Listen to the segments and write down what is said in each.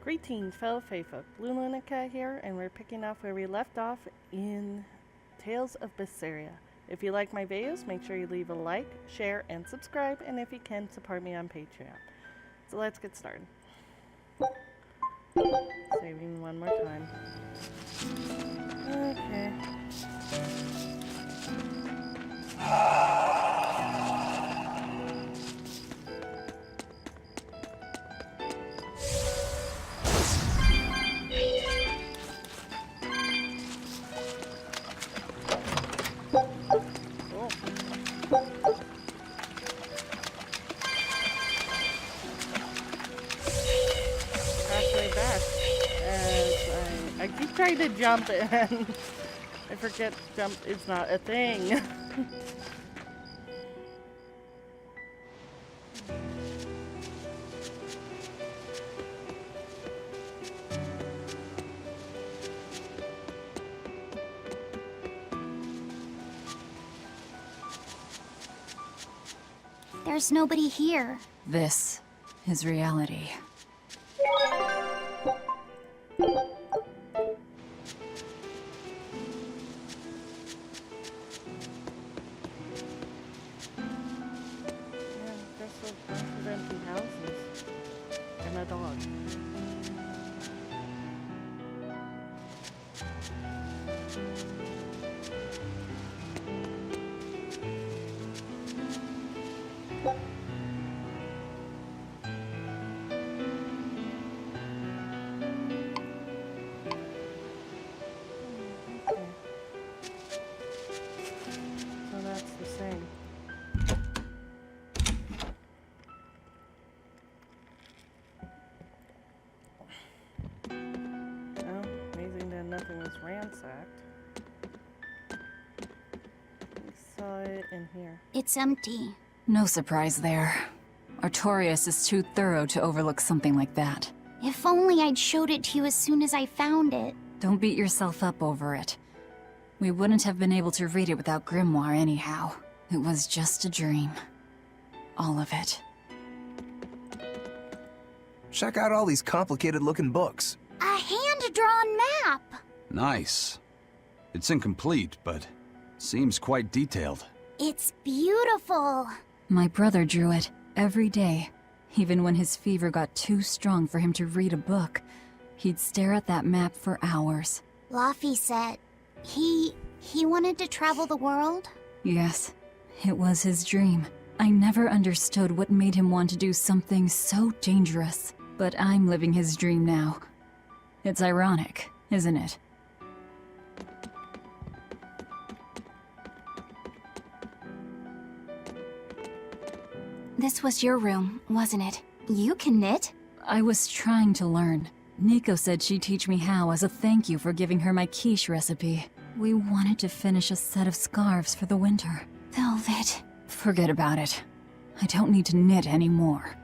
Greetings, fellow faithful. bluelunacat here, and we're picking up where we left off in Tales of Berseria. If you like my videos, make sure you leave a like, share, and subscribe, and if you can, support me on Patreon. So let's get started. Saving one more time. Okay. I keep trying to jump and I forget jump is not a thing. There's nobody here. This is reality. Nothing was ransacked. We saw it in here. It's empty. No surprise there. Artorias is too thorough to overlook something like that. If only I'd showed it to you as soon as I found it. Don't beat yourself up over it. We wouldn't have been able to read it without Grimoire anyhow. It was just a dream. All of it. Check out all these complicated-looking books. A hand-drawn map! Nice. It's incomplete, but seems quite detailed. It's beautiful. My brother drew it every day. Even when his fever got too strong for him to read a book, he'd stare at that map for hours. Laffy said he wanted to travel the world? Yes, it was his dream. I never understood what made him want to do something so dangerous. But I'm living his dream now. It's ironic, isn't it? This was your room, wasn't it? You can knit? I was trying to learn. Nico said she'd teach me how as a thank you for giving her my quiche recipe. We wanted to finish a set of scarves for the winter. Velvet. Forget about it. I don't need to knit anymore.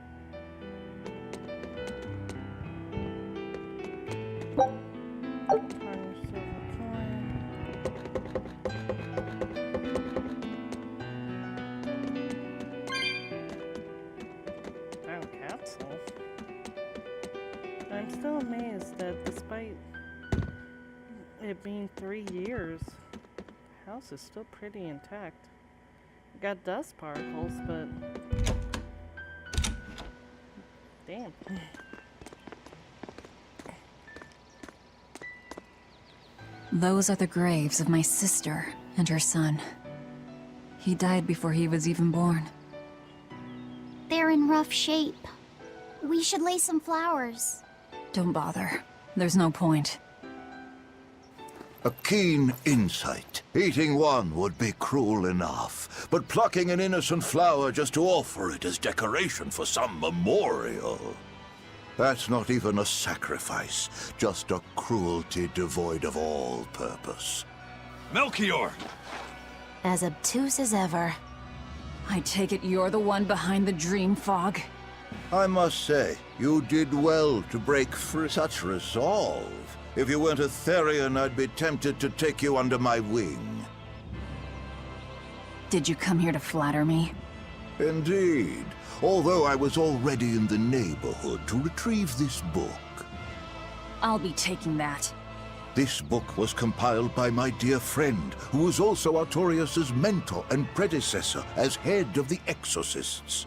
I'm still amazed that despite it being 3 years, the house is still pretty intact. It got dust particles, but damn. Those are the graves of my sister and her son. He died before he was even born. They're in rough shape. We should lay some flowers. Don't bother. There's no point. A keen insight. Eating one would be cruel enough, but plucking an innocent flower just to offer it as decoration for some memorial. That's not even a sacrifice, just a cruelty devoid of all purpose. Melchior! As obtuse as ever. I take it you're the one behind the dream fog? I must say, you did well to break free such resolve. If you weren't a Therian, I'd be tempted to take you under my wing. Did you come here to flatter me? Indeed. Although I was already in the neighborhood to retrieve this book. I'll be taking that. This book was compiled by my dear friend, who was also Artorius's mentor and predecessor as head of the Exorcists.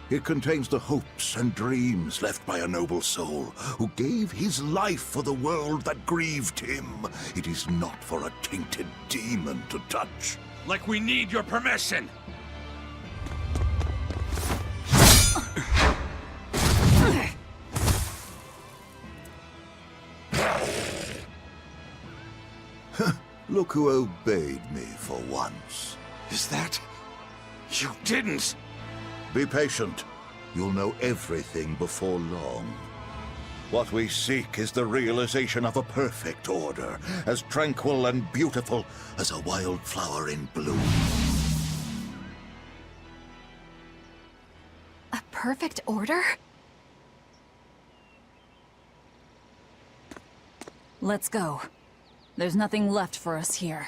It contains the hopes and dreams left by a noble soul who gave his life for the world that grieved him. It is not for a tainted demon to touch. Like we need your permission! Look who obeyed me for once. Is that... You didn't! Be patient. You'll know everything before long. What we seek is the realization of a perfect order, as tranquil and beautiful as a wildflower in bloom. A perfect order? Let's go. There's nothing left for us here.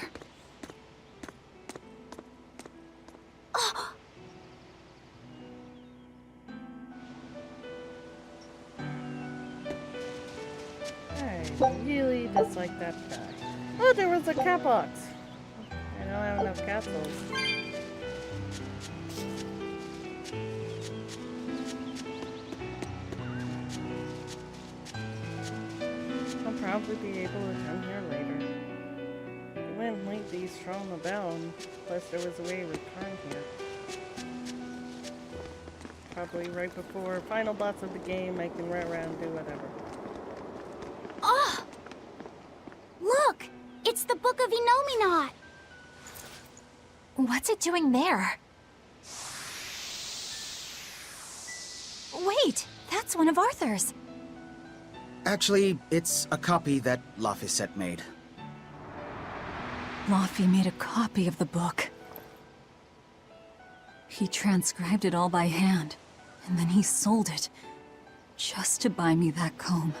I really dislike that guy. Oh, there was a cat box. I don't have enough capsules. I'll probably be able to come here later. It wouldn't leave these thrown about, plus there was a way to return here. Probably right before final boss of the game, I can run around and do whatever. Oh! Look! It's the Book of Enominat! What's it doing there? Wait! That's one of Arthur's! Actually, it's a copy that Laphicet made. Laffy made a copy of the book. He transcribed it all by hand, and then he sold it, just to buy me that comb.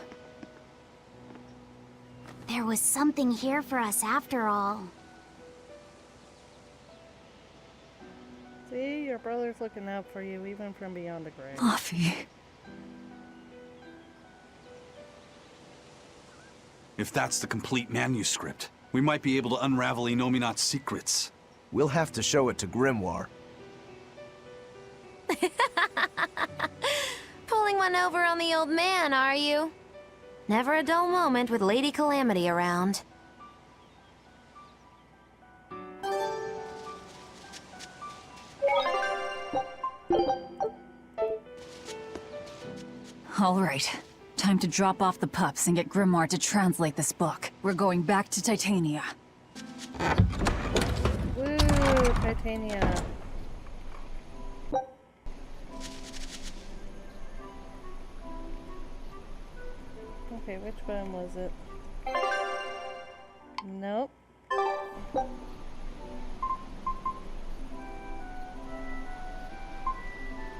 There was something here for us after all. See, your brother's looking out for you even from beyond the grave. Laffy. If that's the complete manuscript, we might be able to unravel Enominat's secrets. We'll have to show it to Grimoire. Pulling one over on the old man, are you? Never a dull moment with Lady Calamity around. All right. Time to drop off the pups and get Grimoire to translate this book. We're going back to Titania. Woo, Titania. Okay, which one was it? Nope.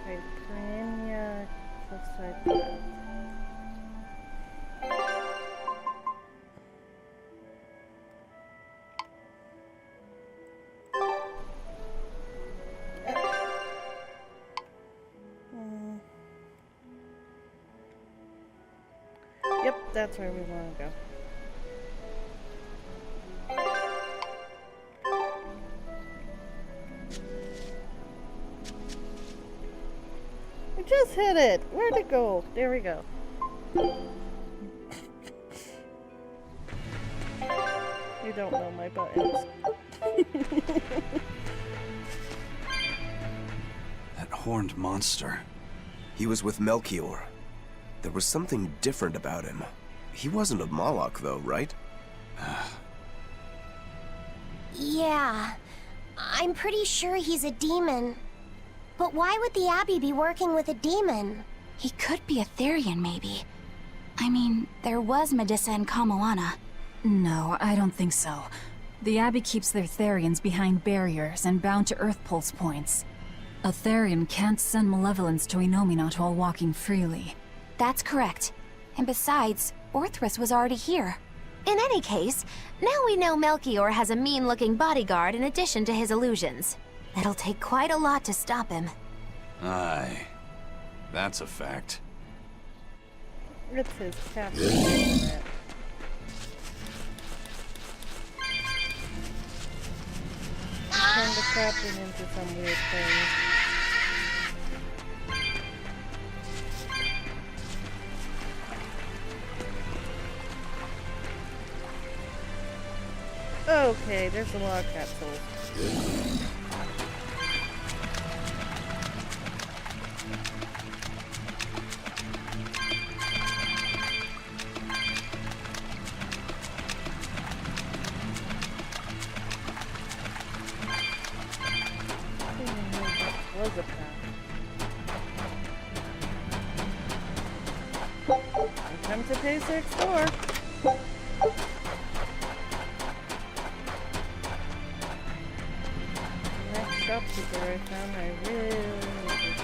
Okay, Titania, cliffside path. Yep, that's where we want to go. We just hit it! Where'd it go? There we go. You don't know my buttons. That horned monster. He was with Melchior. There was something different about him. He wasn't a Moloch, though, right? Yeah, I'm pretty sure he's a demon. But why would the Abbey be working with a demon? He could be a Therian, maybe. I mean, there was Medusa and Kamoana. No, I don't think so. The Abbey keeps their Therians behind barriers and bound to Earth Pulse points. A Therian can't send malevolence to Enominat while walking freely. That's correct. And besides, Orthrus was already here. In any case, now we know Melchior has a mean-looking bodyguard in addition to his illusions. It'll take quite a lot to stop him. Aye. That's a fact. It's his captain, isn't it? Turn the captain into some weird thing. Okay, there's a lot of capsules. Was a path. Time to pay 6 door. Next shopkeeper I found, I really need to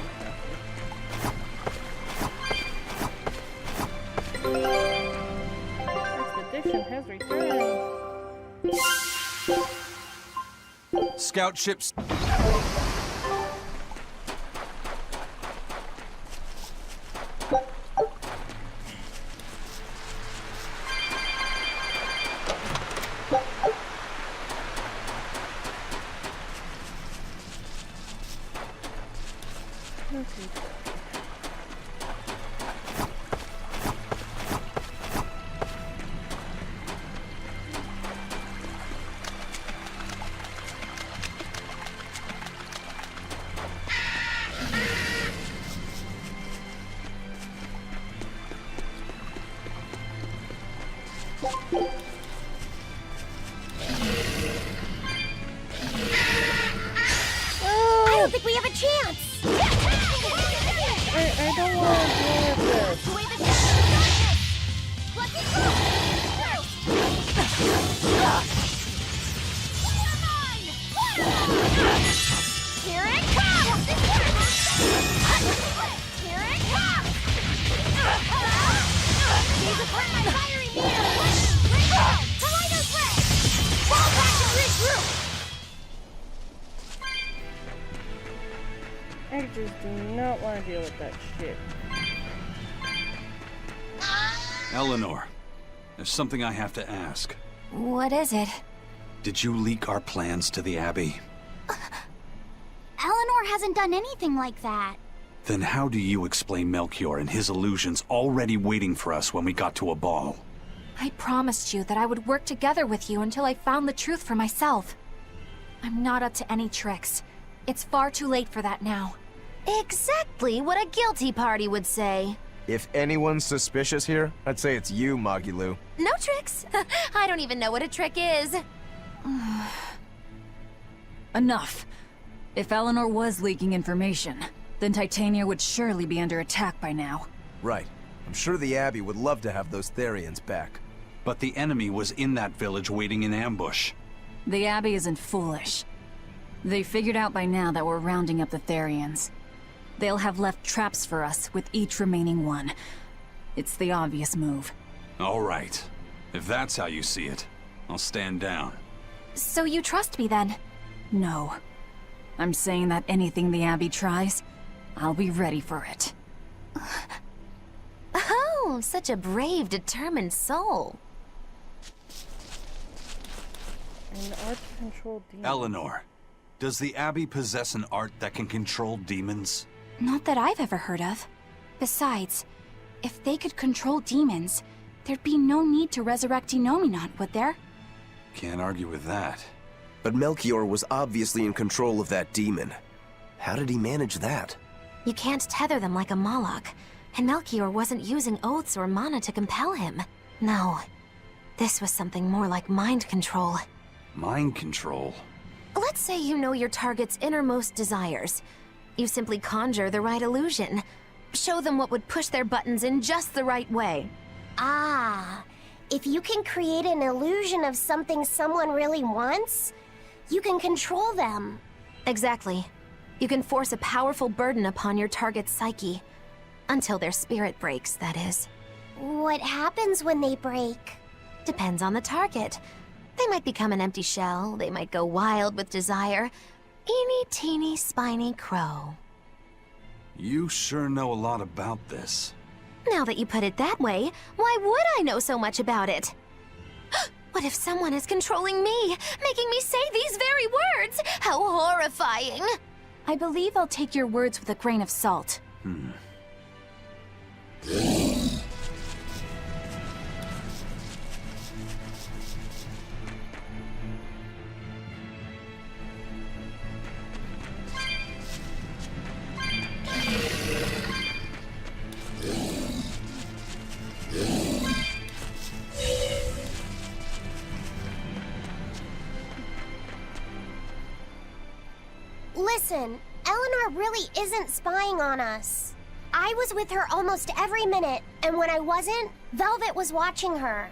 expedition has returned. Scout ships. I don't think we have a chance! I don't want to deal with this. Away the darkness! Let's go! Here it comes! Here it comes! These apart my fiery meter! Tornado threat! Fall back and regroup! I just do not want to deal with that shit. Eleanor, there's something I have to ask. What is it? Did you leak our plans to the Abbey? Eleanor hasn't done anything like that. Then how do you explain Melchior and his illusions already waiting for us when we got to a ball? I promised you that I would work together with you until I found the truth for myself. I'm not up to any tricks. It's far too late for that now. Exactly what a guilty party would say. If anyone's suspicious here, I'd say it's you, Magilu. No tricks. I don't even know what a trick is. Enough. If Eleanor was leaking information, then Titania would surely be under attack by now. Right. I'm sure the Abbey would love to have those Therians back. But the enemy was in that village waiting in ambush. The Abbey isn't foolish. They figured out by now that we're rounding up the Therians. They'll have left traps for us with each remaining one. It's the obvious move. All right. If that's how you see it, I'll stand down. So you trust me then? No. I'm saying that anything the Abbey tries, I'll be ready for it. Oh, such a brave, determined soul. An art to control demons. Eleanor, does the Abbey possess an art that can control demons? Not that I've ever heard of. Besides, if they could control demons, there'd be no need to resurrect Inominat, would there? Can't argue with that. But Melchior was obviously in control of that demon. How did he manage that? You can't tether them like a Moloch, and Melchior wasn't using oaths or mana to compel him. No, this was something more like mind control. Mind control? Let's say you know your target's innermost desires. You simply conjure the right illusion. Show them what would push their buttons in just the right way. Ah, if you can create an illusion of something someone really wants, you can control them. Exactly. You can force a powerful burden upon your target's psyche. Until their spirit breaks, that is. What happens when they break? Depends on the target. They might become an empty shell, they might go wild with desire. Eeny teeny spiny crow. You sure know a lot about this. Now that you put it that way, why would I know so much about it? What if someone is controlling me, making me say these very words? How horrifying! I believe I'll take your words with a grain of salt. Listen, Eleanor really isn't spying on us. I was with her almost every minute, and when I wasn't, Velvet was watching her.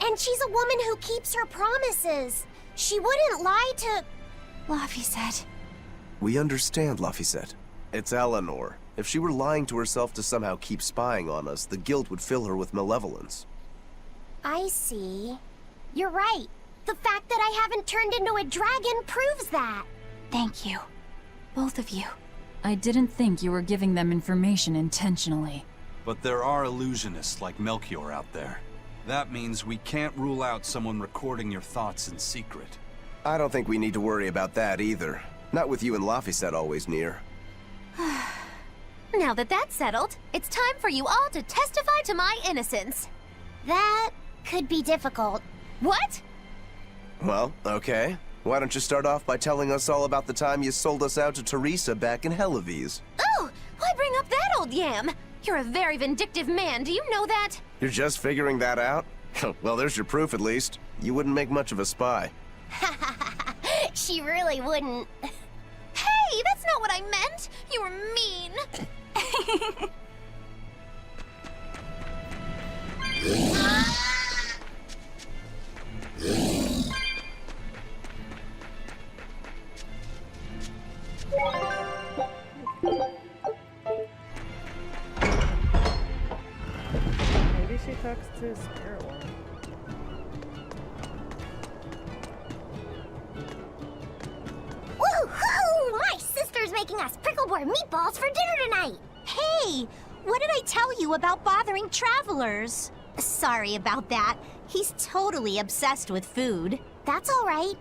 And she's a woman who keeps her promises. She wouldn't lie to... Laphicet. We understand, Laphicet. It's Eleanor. If she were lying to herself to somehow keep spying on us, the guilt would fill her with malevolence. I see. You're right. The fact that I haven't turned into a dragon proves that. Thank you. Both of you. I didn't think you were giving them information intentionally. But there are illusionists like Melchior out there. That means we can't rule out someone recording your thoughts in secret. I don't think we need to worry about that either. Not with you and Laphicet always near. Now that that's settled, it's time for you all to testify to my innocence. That could be difficult. What? Well, okay. Why don't you start off by telling us all about the time you sold us out to Teresa back in Helives? Oh, why bring up that old yam? You're a very vindictive man, do you know that? You're just figuring that out? Well, there's your proof at least. You wouldn't make much of a spy. She really wouldn't. Hey, that's not what I meant! You were mean! Maybe she talks to a spirit one. Woohoo! My sister's making us prickleboard meatballs for dinner tonight! Hey! What did I tell you about bothering travelers? Sorry about that. He's totally obsessed with food. That's all right.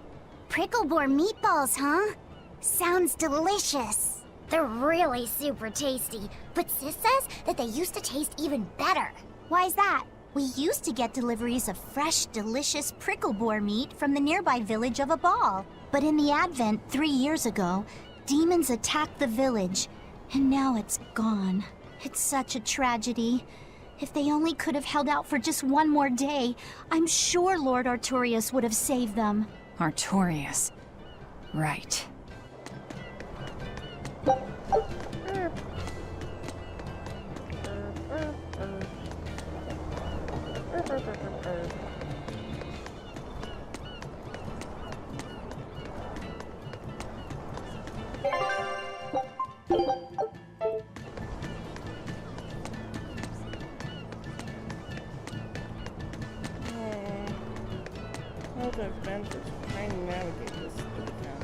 Prickleboard meatballs, huh? Sounds delicious. They're really super tasty, but Sis says that they used to taste even better. Why's that? We used to get deliveries of fresh, delicious prickleboar meat from the nearby village of Abal. But in the Advent 3 years ago, demons attacked the village, and now it's gone. It's such a tragedy. If they only could have held out for just one more day, I'm sure Lord Artorius would have saved them. Artorius. Right. How to adventures trying to navigate this stupid town.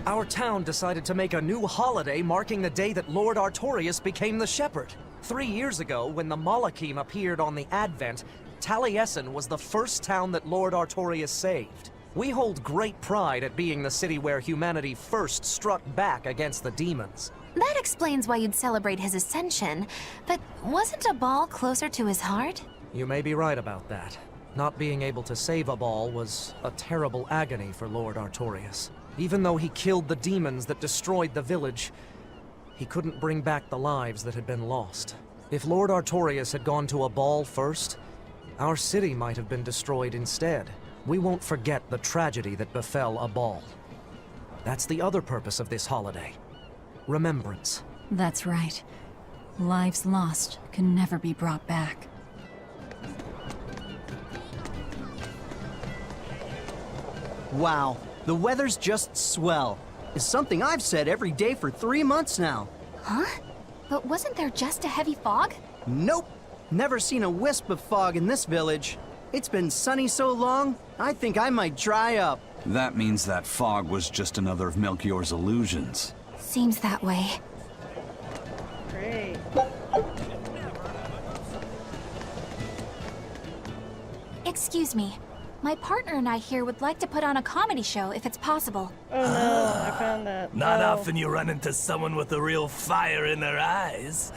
Our town decided to make a new holiday marking the day that Lord Artorius became the Shepherd. 3 years ago, when the Malachim appeared on the Advent, Taliesin was the first town that Lord Artorius saved. We hold great pride at being the city where humanity first struck back against the demons. That explains why you'd celebrate his ascension, but wasn't a ball closer to his heart? You may be right about that. Not being able to save Abal was a terrible agony for Lord Artorius. Even though he killed the demons that destroyed the village, he couldn't bring back the lives that had been lost. If Lord Artorius had gone to Abal first, our city might have been destroyed instead. We won't forget the tragedy that befell Abal. That's the other purpose of this holiday. Remembrance. That's right. Lives lost can never be brought back. Wow, the weather's just swell. It's something I've said every day for 3 months now. Huh? But wasn't there just a heavy fog? Nope. Never seen a wisp of fog in this village. It's been sunny so long, I think I might dry up. That means that fog was just another of Melchior's illusions. Seems that way. Great. Excuse me. My partner and I here would like to put on a comedy show if it's possible. Oh no, I found that. Not Oh. often you run into someone with a real fire in their eyes.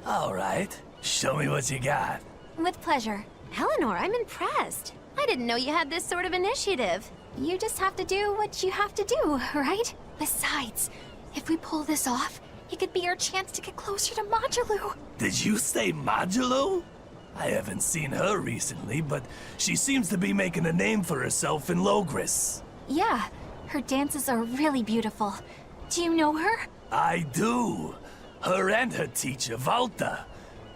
All right, show me what you got. With pleasure. Eleanor, I'm impressed. I didn't know you had this sort of initiative. You just have to do what you have to do, right? Besides, if we pull this off, it could be our chance to get closer to Modulu. Did you say Modulu? I haven't seen her recently, but she seems to be making a name for herself in Logris. Yeah, her dances are really beautiful. Do you know her? I do. Her and her teacher, Valta.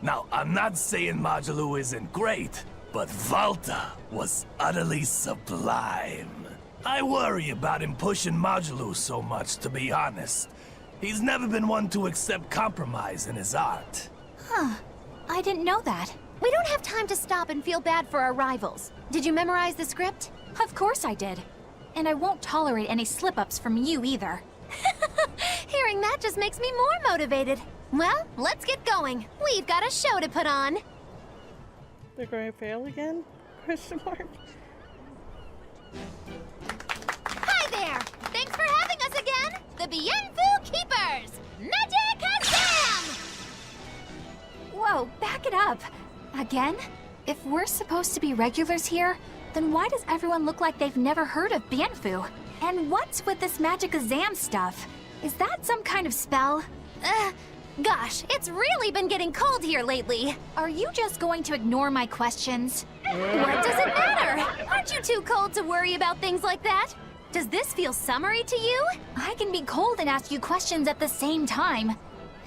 Now, I'm not saying Modulu isn't great, but Valta was utterly sublime. I worry about him pushing Modulu so much, to be honest. He's never been one to accept compromise in his art. Huh. I didn't know that. We don't have time to stop and feel bad for our rivals. Did you memorize the script? Of course I did. And I won't tolerate any slip-ups from you either. Hearing that just makes me more motivated. Well, let's get going. We've got a show to put on. They're going to fail again? Question mark. Hi there! Thanks for having us again! The Bienfu Keepers! Magic Azam! Whoa, back it up. Again? If we're supposed to be regulars here, then why does everyone look like they've never heard of Bienfu? And what's with this magic exam stuff? Is that some kind of spell? Gosh, it's really been getting cold here lately. Are you just going to ignore my questions? What does it matter? Aren't you too cold to worry about things like that? Does this feel summery to you? I can be cold and ask you questions at the same time.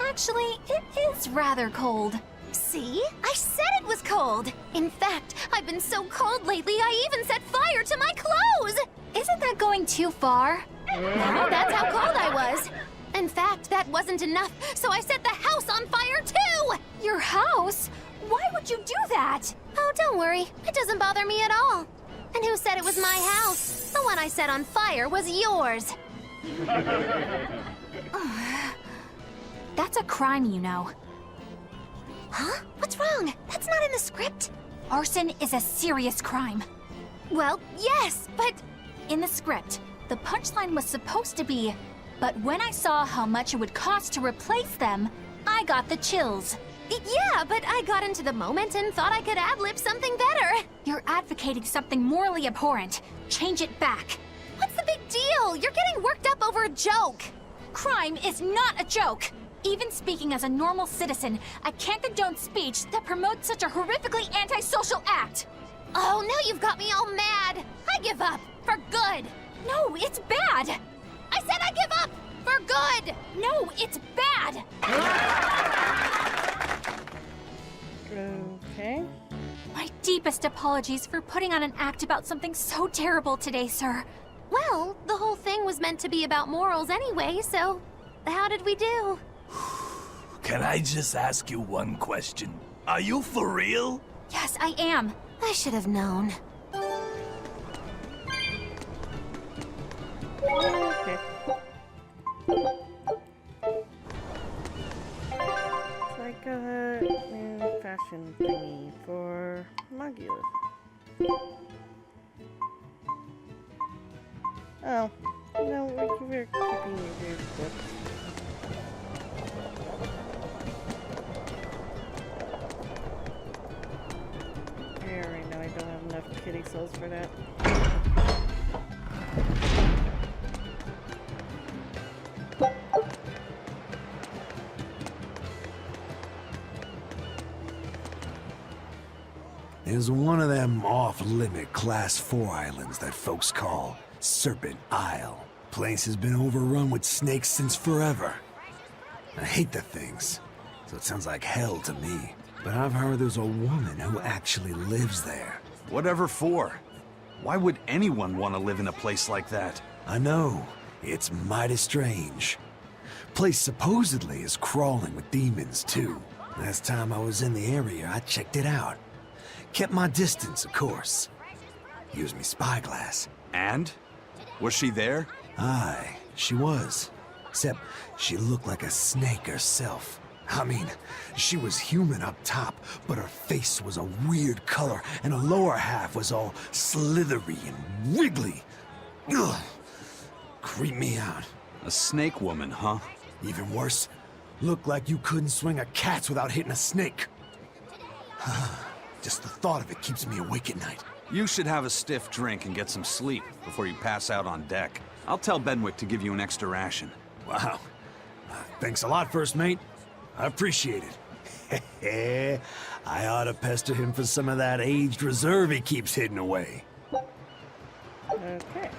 Actually, it is rather cold. See? I said it was cold. In fact, I've been so cold lately, I even set fire to my clothes. Isn't that going too far? No, that's how cold I was. In fact, that wasn't enough, so I set the house on fire too! Your house? Why would you do that? Oh, don't worry. It doesn't bother me at all. And who said it was my house? The one I set on fire was yours. That's a crime, you know. Huh? What's wrong? That's not in the script. Arson is a serious crime. Well, yes, but... In the script, the punchline was supposed to be, but when I saw how much it would cost to replace them, I got the chills. Yeah, but I got into the moment and thought I could ad-lib something better. You're advocating something morally abhorrent. Change it back. What's the big deal? You're getting worked up over a joke. Crime is not a joke. Even speaking as a normal citizen, I can't condone speech that promotes such a horrifically antisocial act. Oh, now you've got me all mad. I give up. For good. No, it's bad. I said I give up. For good. No, it's bad. Okay. My deepest apologies for putting on an act about something so terrible today, sir. Well, the whole thing was meant to be about morals anyway, so how did we do? Can I just ask you one question? Are you for real? Yes, I am. I should have known. Okay. It's like a new fashion thingy for Magulus. Oh, no, we're keeping your weird stuff. Yeah, right now I don't have enough kitty souls for that. There's one of them off-limit Class 4 islands that folks call Serpent Isle. Place has been overrun with snakes since forever. I hate the things, so it sounds like hell to me. But I've heard there's a woman who actually lives there. Whatever for? Why would anyone want to live in a place like that? I know. It's mighty strange. Place supposedly is crawling with demons, too. Last time I was in the area, I checked it out. Kept my distance, of course. Used me spyglass. And? Was she there? Aye, she was. Except she looked like a snake herself. I mean, she was human up top, but her face was a weird color, and her lower half was all slithery and wiggly. Ugh. Creep me out. A snake woman, huh? Even worse, looked like you couldn't swing a cat's without hitting a snake. Just the thought of it keeps me awake at night. You should have a stiff drink and get some sleep before you pass out on deck. I'll tell Benwick to give you an extra ration. Wow. Thanks a lot, First Mate. I appreciate it. I ought to pester him for some of that aged reserve he keeps hidden away. Okay.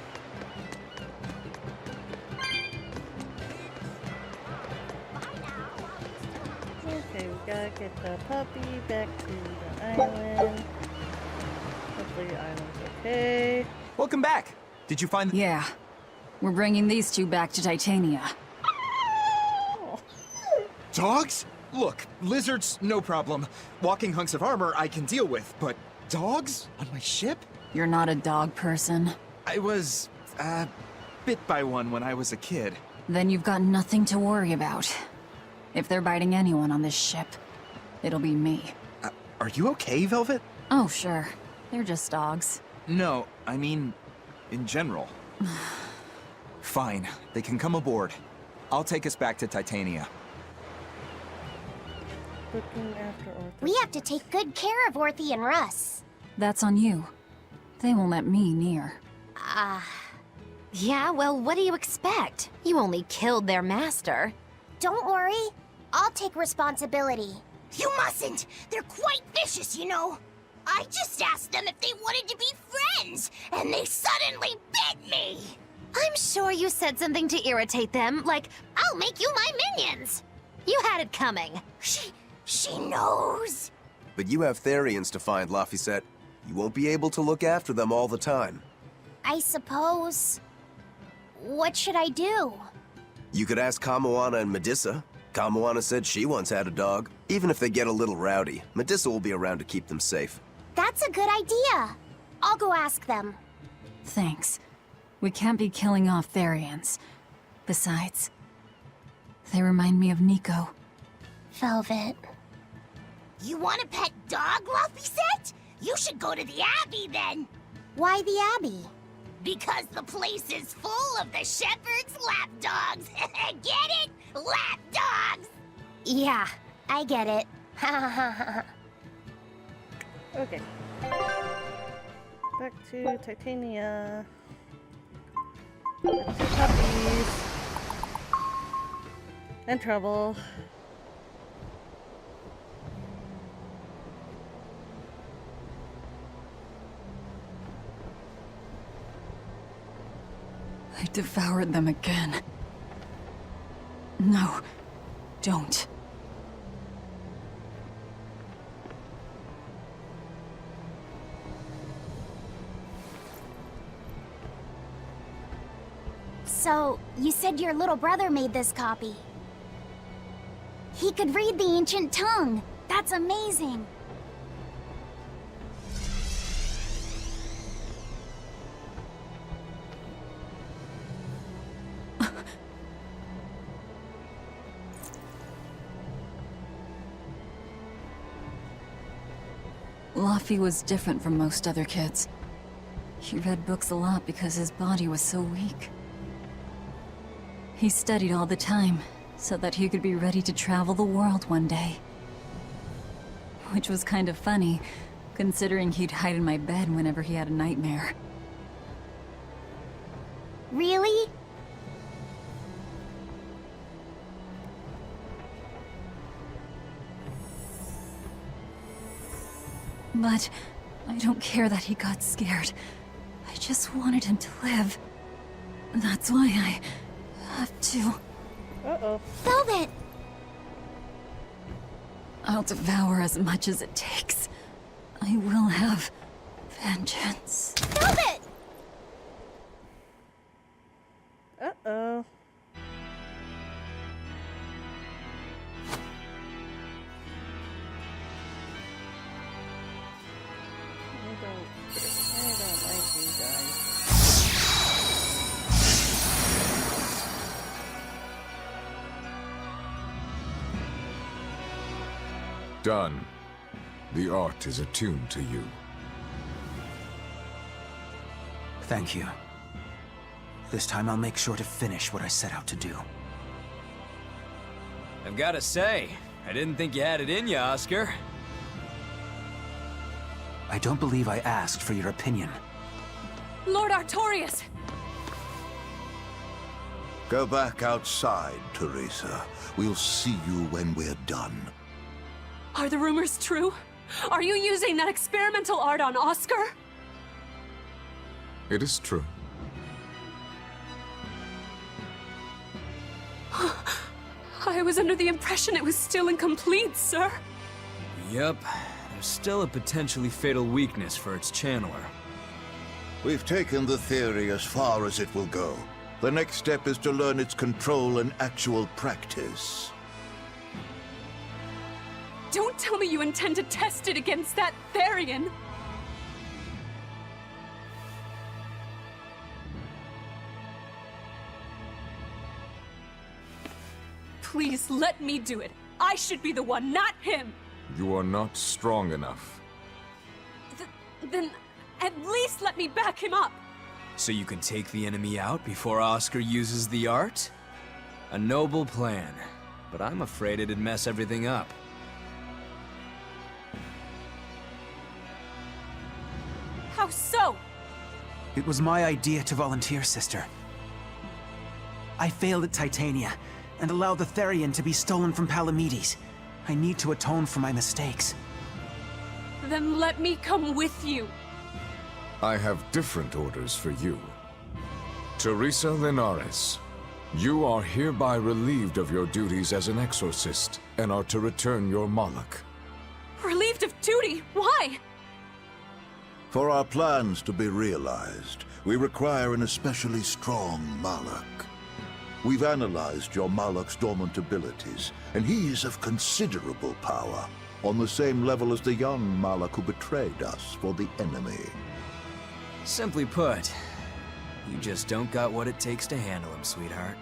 Okay, we gotta get the puppy back to the island. Hopefully the island's okay. Welcome back. Did you find Yeah. We're bringing these two back to Titania. dogs? Look, lizards, no problem. Walking hunks of armor I can deal with, but dogs? On my ship? You're not a dog person. I was, bit by one when I was a kid. Then you've got nothing to worry about. If they're biting anyone on this ship, it'll be me. Are you okay, Velvet? Oh, sure. They're just dogs. No, I mean, in general. Fine, they can come aboard. I'll take us back to Titania. Looking after Ortho. We have to take good care of Orthy and Russ. That's on you. They won't let me near. Yeah, well, what do you expect? You only killed their master. Don't worry. I'll take responsibility. You mustn't! They're quite vicious, you know. I just asked them if they wanted to be friends, and they suddenly bit me! I'm sure you said something to irritate them, like, I'll make you my minions! You had it coming. She knows. But you have Therians to find, Laphicet. You won't be able to look after them all the time. I suppose... What should I do? You could ask Kamoana and Medissa. Kamoana said she once had a dog. Even if they get a little rowdy, Medissa will be around to keep them safe. That's a good idea. I'll go ask them. Thanks. We can't be killing off Therians. Besides, they remind me of Nico. Velvet. You want a pet dog, Laphicet? You should go to the Abbey then. Why the Abbey? Because the place is full of the shepherd's lapdogs. Get it? Lapdogs! Yeah, I get it. Okay. Back to Titania. With two puppies. And trouble. I devoured them again. No, don't. So, you said your little brother made this copy. He could read the ancient tongue. That's amazing. Laffy was different from most other kids. He read books a lot because his body was so weak. He studied all the time, so that he could be ready to travel the world one day. Which was kind of funny, considering he'd hide in my bed whenever he had a nightmare. Really? But I don't care that he got scared. I just wanted him to live. That's why I have to. Uh-oh. Velvet! I'll devour as much as it takes. I will have vengeance. Velvet! Uh-oh. I don't like you guys. Done. The art is attuned to you. Thank you. This time I'll make sure to finish what I set out to do. I've gotta say, I didn't think you had it in you, Oscar. I don't believe I asked for your opinion. Lord Artorias! Go back outside, Teresa. We'll see you when we're done. Are the rumors true? Are you using that experimental art on Oscar? It is true. I was under the impression it was still incomplete, sir. Yup. There's still a potentially fatal weakness for its channeler. We've taken the theory as far as it will go. The next step is to learn its control and actual practice. Don't tell me you intend to test it against that Therian! Please, let me do it. I should be the one, not him! You are not strong enough. Then, at least let me back him up! So you can take the enemy out before Oscar uses the art? A noble plan, but I'm afraid it'd mess everything up. How so? It was my idea to volunteer, sister. I failed at Titania, and allowed the Therian to be stolen from Palamedes. I need to atone for my mistakes. Then let me come with you. I have different orders for you. Teresa Linares, you are hereby relieved of your duties as an exorcist, and are to return your Moloch. Relieved of duty? Why? For our plans to be realized, we require an especially strong Moloch. We've analyzed your Moloch's dormant abilities, and he is of considerable power, on the same level as the young Moloch who betrayed us for the enemy. Simply put, you just don't got what it takes to handle him, sweetheart.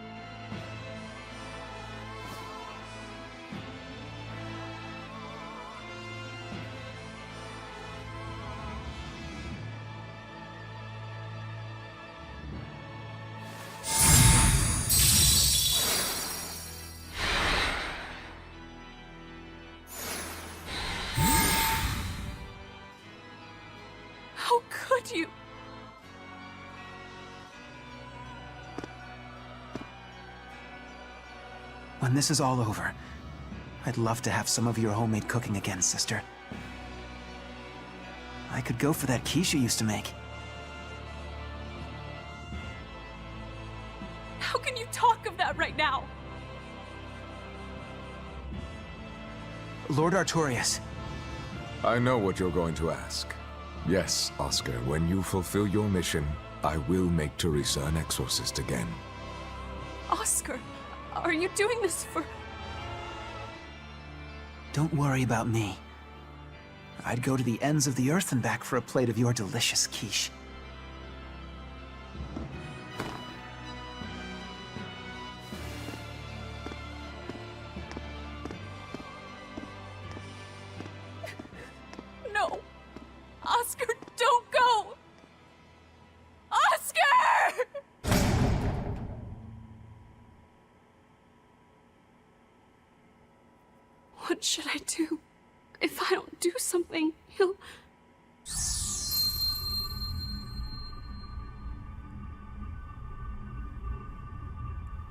How could you? When this is all over, I'd love to have some of your homemade cooking again, sister. I could go for that quiche you used to make. How can you talk of that right now? Lord Artorias. I know what you're going to ask. Yes, Oscar, when you fulfill your mission, I will make Teresa an exorcist again. Oscar, are you doing this for... Don't worry about me. I'd go to the ends of the earth and back for a plate of your delicious quiche. No! Oscar, don't go! Oscar! What should I do? If I don't do something, he'll...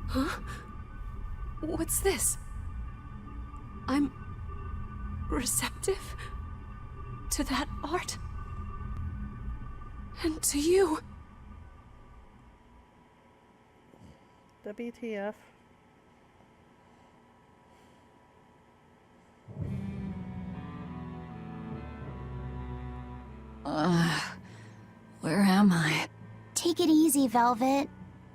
Huh? What's this? I'm... receptive? To that art? And to you? WTF. Where am I? Take it easy, Velvet.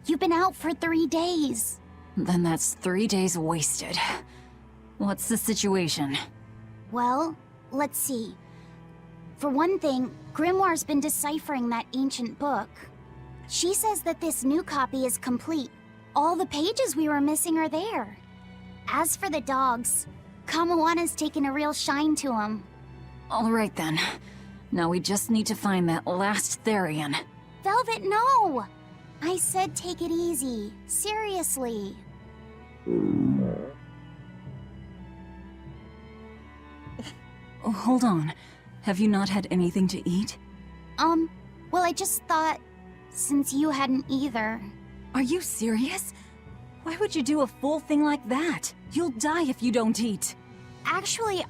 You've been out for 3 days. Then that's 3 days wasted. What's the situation? Well, let's see. For one thing, Grimoire's been deciphering that ancient book. She says that this new copy is complete. All the pages we were missing are there. As for the dogs, Kamawa's taken a real shine to him. All right then. Now we just need to find that last Therian. Velvet, no! I said take it easy. Seriously. Oh, hold on. Have you not had anything to eat? Well, I just thought, since you hadn't either. Are you serious? Why would you do a full thing like that? You'll die if you don't eat. Actually,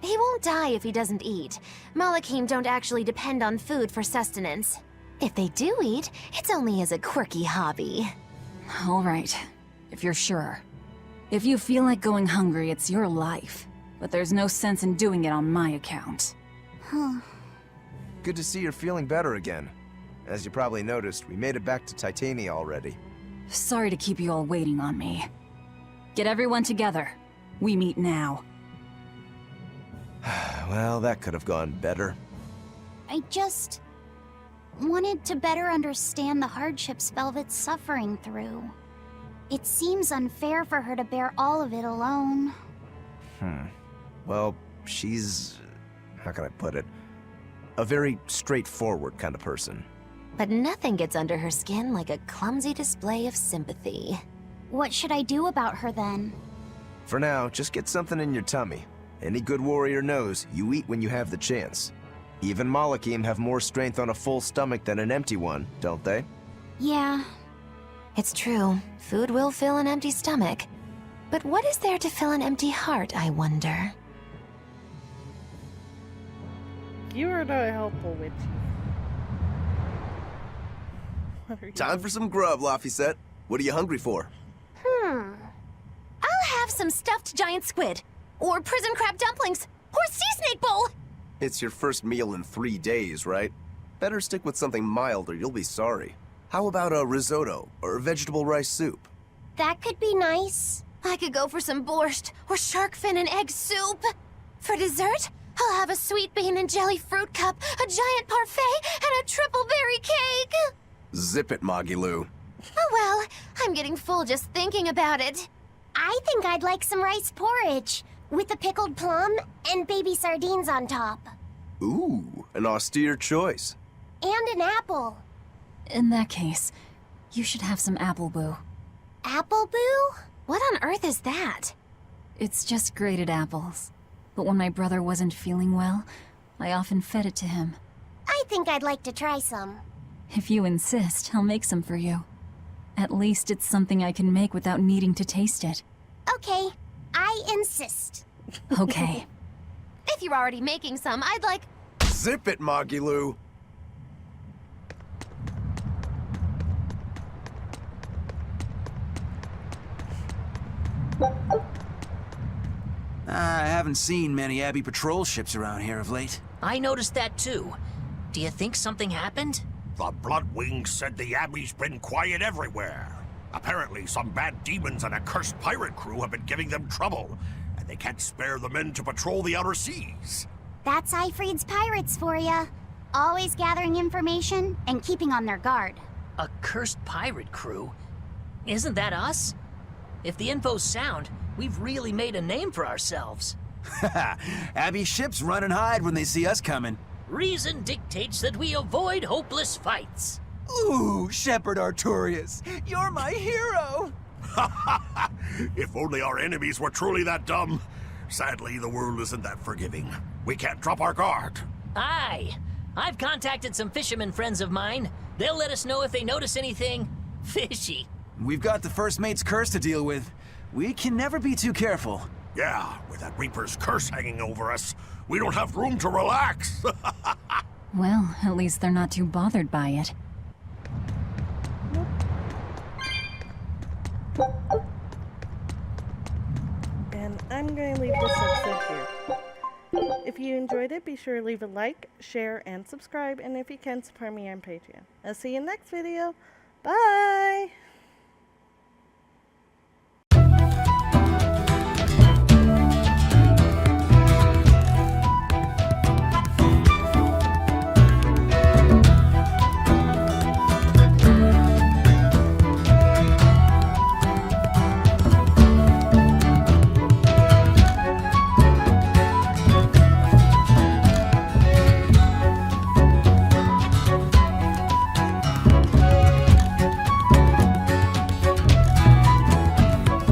He won't die if he doesn't eat. Malakim don't actually depend on food for sustenance. If they do eat, it's only as a quirky hobby. All right, if you're sure. If you feel like going hungry, it's your life. But there's no sense in doing it on my account. Huh. Good to see you're feeling better again. As you probably noticed, we made it back to Titania already. Sorry to keep you all waiting on me. Get everyone together. We meet now. Well, that could have gone better. I just wanted to better understand the hardships Velvet's suffering through. It seems unfair for her to bear all of it alone. Well, she's... how can I put it? A very straightforward kind of person. But nothing gets under her skin like a clumsy display of sympathy. What should I do about her then? For now, just get something in your tummy. Any good warrior knows you eat when you have the chance. Even Malakim have more strength on a full stomach than an empty one, don't they? Yeah. It's true. Food will fill an empty stomach. But what is there to fill an empty heart, I wonder? You are not helpful, Witchy. Time for some grub, Laphicet. What are you hungry for? I'll have some stuffed giant squid. Or prison crab dumplings. Or sea snake bowl. It's your first meal in 3 days, right? Better stick with something mild or you'll be sorry. How about a risotto or vegetable rice soup? That could be nice. I could go for some borscht or shark fin and egg soup. For dessert, I'll have a sweet bean and jelly fruit cup, a giant parfait, and a triple berry cake. Zip it, Magilu. Oh well, I'm getting full just thinking about it. I think I'd like some rice porridge with a pickled plum and baby sardines on top. Ooh, an austere choice. And an apple. In that case, you should have some apple boo. Apple boo? What on earth is that? It's just grated apples. But when my brother wasn't feeling well, I often fed it to him. I think I'd like to try some. If you insist, I'll make some for you. At least it's something I can make without needing to taste it. Okay, I insist. Okay. If you're already making some, I'd like... Zip it, Magilu. I haven't seen many Abbey patrol ships around here of late. I noticed that too. Do you think something happened? The Bloodwings said the Abbey's been quiet everywhere. Apparently, some bad demons and a cursed pirate crew have been giving them trouble, and they can't spare the men to patrol the outer seas. That's Ifrid's pirates for ya. Always gathering information and keeping on their guard. A cursed pirate crew? Isn't that us? If the info's sound, we've really made a name for ourselves. Abbey ships run and hide when they see us coming. Reason dictates that we avoid hopeless fights. Ooh, Shepherd Artorias, you're my hero! If only our enemies were truly that dumb. Sadly, the world isn't that forgiving. We can't drop our guard. Aye. I've contacted some fishermen friends of mine. They'll let us know if they notice anything fishy. We've got the First Mate's curse to deal with. We can never be too careful. Yeah, with that Reaper's curse hanging over us, we don't have room to relax. Well, at least they're not too bothered by it. And I'm going to leave this episode here. If you enjoyed it, be sure to leave a like, share, and subscribe. And if you can, support me on Patreon. I'll see you next video. Bye!